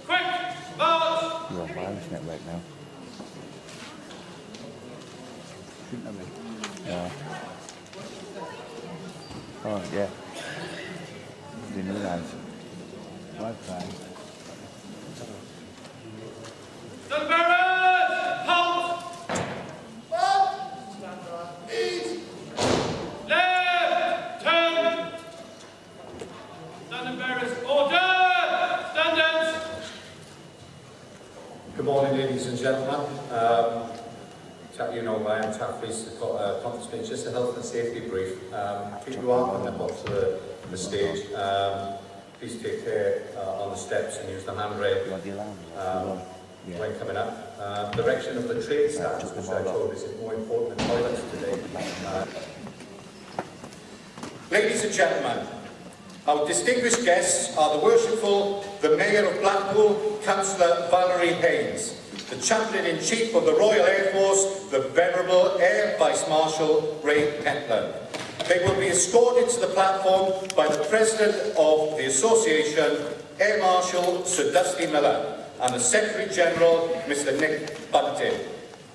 Quick, march! You're on wireless network now. Shouldn't have been. Yeah. Oh, yeah. The new lines. Wi-Fi. Stand bearers! Halt! Ease! Left! Turn! Stand bearers, order! Standards! Good morning, ladies and gentlemen. You know, I am Chap Priest, the conference speech, just a health and safety brief. People who are coming up to the stage, please take care on the steps and use the handrail when coming up. Direction of the trade stands, which I told is more important than toilets today. Ladies and gentlemen, our distinguished guests are the worshipful, the Mayor of Blackpool, Councillor Valerie Haynes, the Chaplain-in-Chief of the Royal Air Force, the Venerable Air Vice Marshal Ray Pentland. They will be escorted to the platform by the President of the Association, Air Marshal Sir Dusty Miller, and the Secretary General, Mr. Nick Bunting.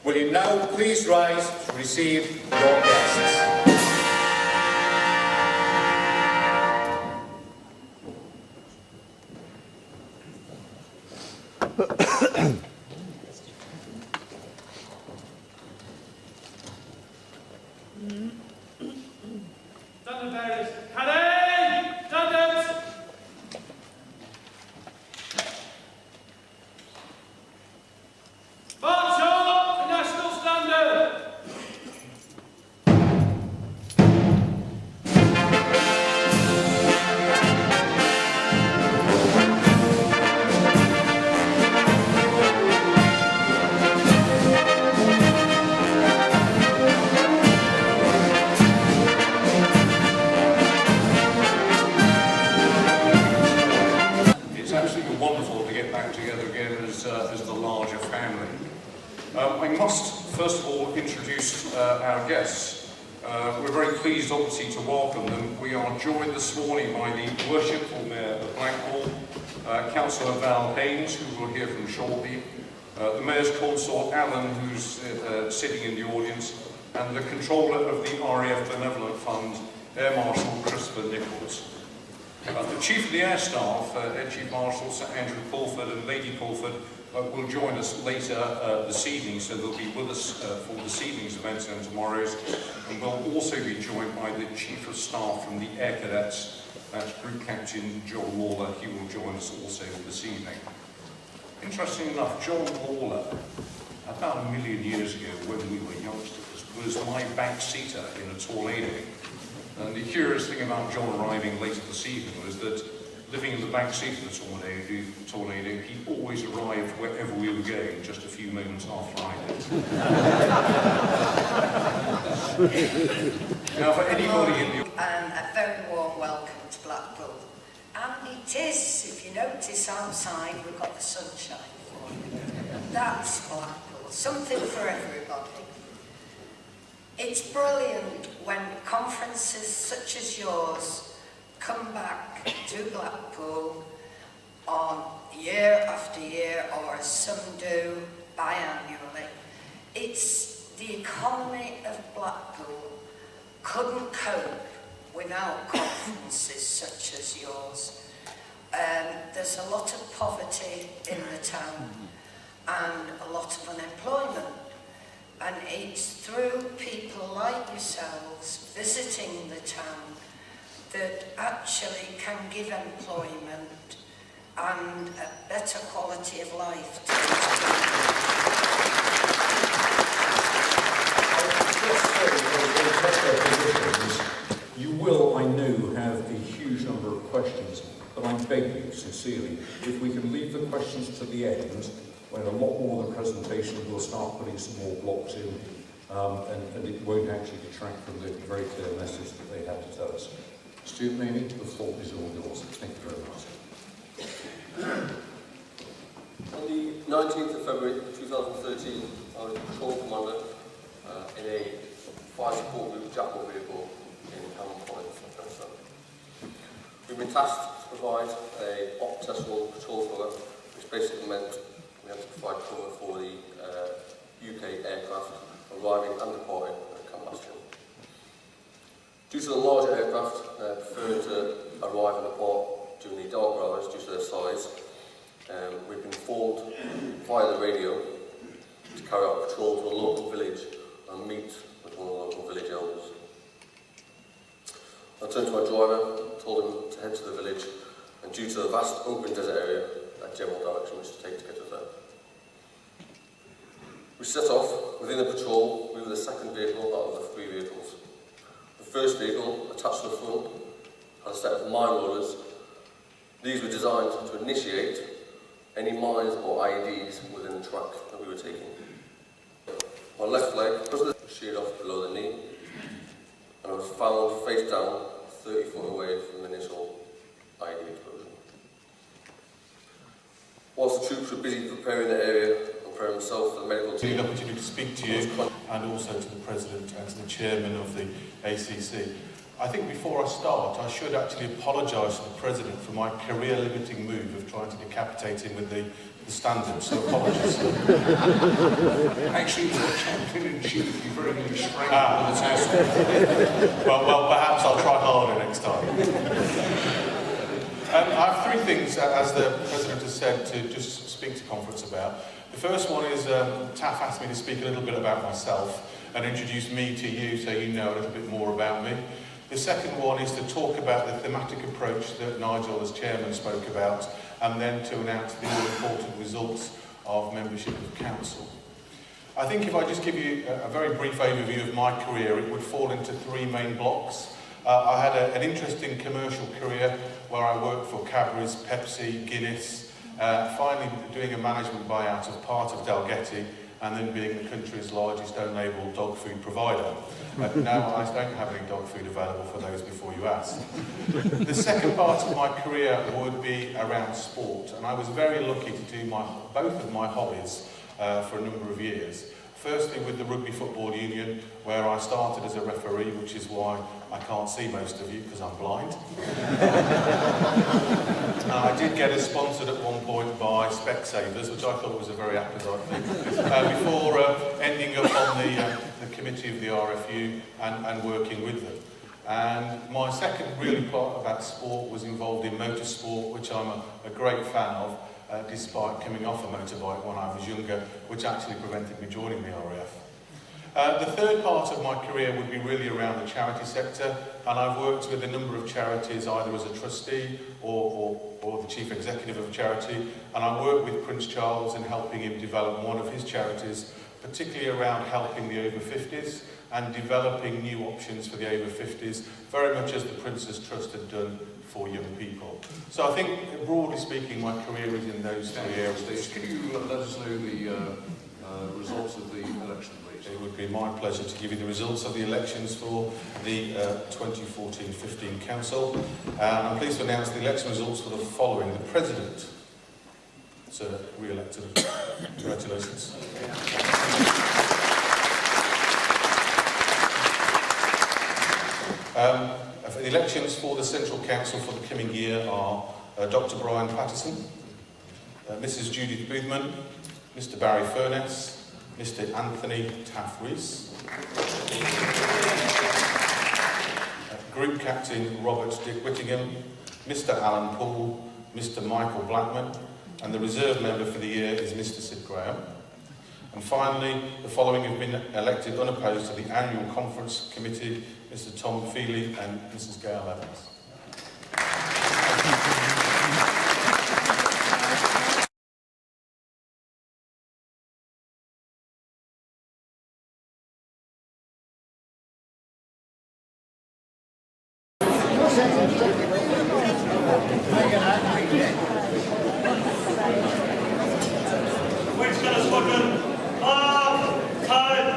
Will you now please rise to receive your guests? Standard bearers, carry! Standards! March on the national standard! It's absolutely wonderful to get back together again as the larger family. I must first of all introduce our guests. We're very pleased obviously to welcome them. We are joined this morning by the Worshipful Mayor of Blackpool, Councillor Val Haynes, who we'll hear from shortly, the Mayor's Consort Alan, who's sitting in the audience, and the Controller of the RAF Benevolent Fund, Air Marshal Christopher Nichols. The Chief of the Air Staff, Air Chief Marshal Sir Andrew Pulford and Lady Pulford, will join us later this evening, so they'll be with us for this evening's events and tomorrow's. And we'll also be joined by the Chief of Staff from the Air Cadets, that's Group Captain John Lawler. He will join us also this evening. Interesting enough, John Lawler, about 1 million years ago when we were youngsters, was my back-seater in a tornado. And the curious thing about John arriving later this evening was that, living in the back seat of the tornado, he always arrived wherever we were going just a few moments after I did. Now, for anybody in the... And a very warm welcome to Blackpool. And it is, if you notice outside, we've got the sunshine for you. That's Blackpool, something for everybody. It's brilliant when conferences such as yours come back to Blackpool on year after year, or as some do biannually. It's the economy of Blackpool couldn't cope without conferences such as yours. There's a lot of poverty in the town and a lot of unemployment. And it's through people like yourselves visiting the town that actually can give employment and a better quality of life to the You will, I know, have a huge number of questions, but I beg you, sincerely, if we can leave the questions to the end, when a lot more of the presentation will start putting some more blocks in, and it won't actually detract from the very clear message that they have to tell us. Stuart Maney, the floor is all yours. Thank you very much. On the 19th of February 2013, I was a patrol commander in a fire support group jackal vehicle in Camden College, We've been tasked to provide a op-testable patrol cover which basically meant we had to provide cover for the UK aircraft arriving and departing at Camp Bastion. Due to the larger aircraft preferring to arrive and depart during the darker hours due to their size, we've been informed via the radio to carry out a patrol to a local village and meet with one of the local village elders. I turned to my driver, told him to head to the village, and due to the vast open desert area, a general direction which to take to get us there. We set off. Within the patrol, we were the second vehicle out of the 3 vehicles. The first vehicle, attached to the front, had a set of mine rollers. These were designed to initiate any mines or IEDs within the track that we were taking. My left leg was sheared off below the knee, and I was found face down 30 foot away from the initial IED explosion. Whilst the troops were busy preparing the area and preparing themselves for the medical team, The opportunity to speak to you and also to the President and to the Chairman of the ACC. I think before I start, I should actually apologise to the President for my career-limiting move of trying to decapitate him with the standards, so apologies. Actually, the champion-in-chief, you very much strength Ah. on the test. Well, perhaps I'll try harder next time. I have 3 things, as the President has said, to just speak to conference about. The first one is Taff asked me to speak a little bit about myself and introduce me to you so you know a little bit more about me. The second one is to talk about the thematic approach that Nigel, as Chairman, spoke about, and then to announce the all-important results of membership of Council. I think if I just give you a very brief overview of my career, it would fall into 3 main blocks. I had an interesting commercial career where I worked for Cadbury's, Pepsi, Guinness, finally doing a management buyout of part of Dalgety, and then being the country's largest own-label dog food provider. Now I don't have any dog food available for those before you ask. The second part of my career would be around sport, and I was very lucky to do both of my hobbies for a number of years. Firstly with the Rugby Football Union, where I started as a referee, which is why I can't see most of you because I'm blind. I did get us sponsored at one point by Specsavers, which I thought was a very apposite thing, before ending up on the committee of the RFU and working with them. And my second really part about sport was involved in motorsport, which I'm a great fan of, despite coming off a motorbike when I was younger, which actually prevented me joining the RAF. The third part of my career would be really around the charity sector, and I've worked with a number of charities either as a trustee or the chief executive of a charity, and I worked with Prince Charles in helping him develop one of his charities, particularly around helping the over 50s and developing new options for the over 50s, very much as the Prince's Trust had done for young people. So I think, broadly speaking, my career is in those 3 areas. Can you let us know the results of the election, please? It would be my pleasure to give you the results of the elections for the 2014-15 Council. And I'm pleased to announce the election results for the following. The President, Sir, re-elected. Congratulations. The elections for the Central Council for the coming year are Dr Brian Patterson, Mrs Judith Boothman, Mr Barry Furness, Mr Anthony Taff-Rees, Group Captain Robert Dick Whittingham, Mr Alan Poole, Mr Michael Blackman, and the reserve member for the year is Mr Sid Graham. And finally, the following have been elected unopposed to the annual conference committee, Mr Tom Feely and Mrs Gail Evans. Which got us spoken? Time.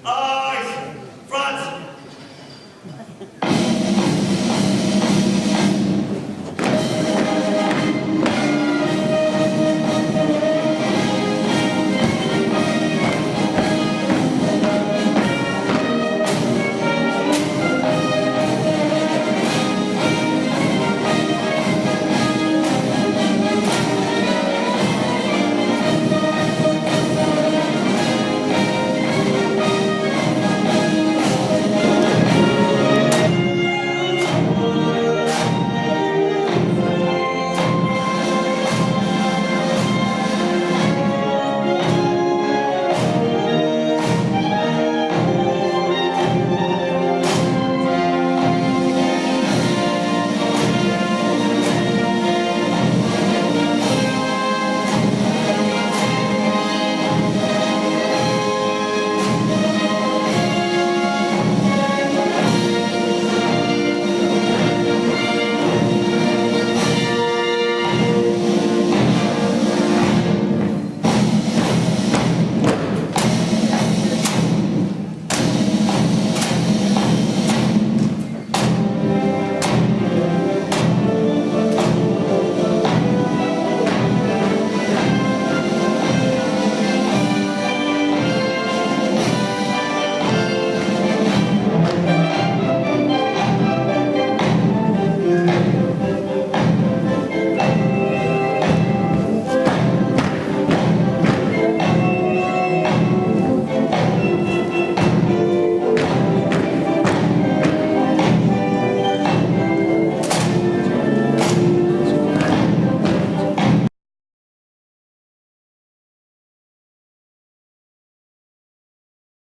Ah!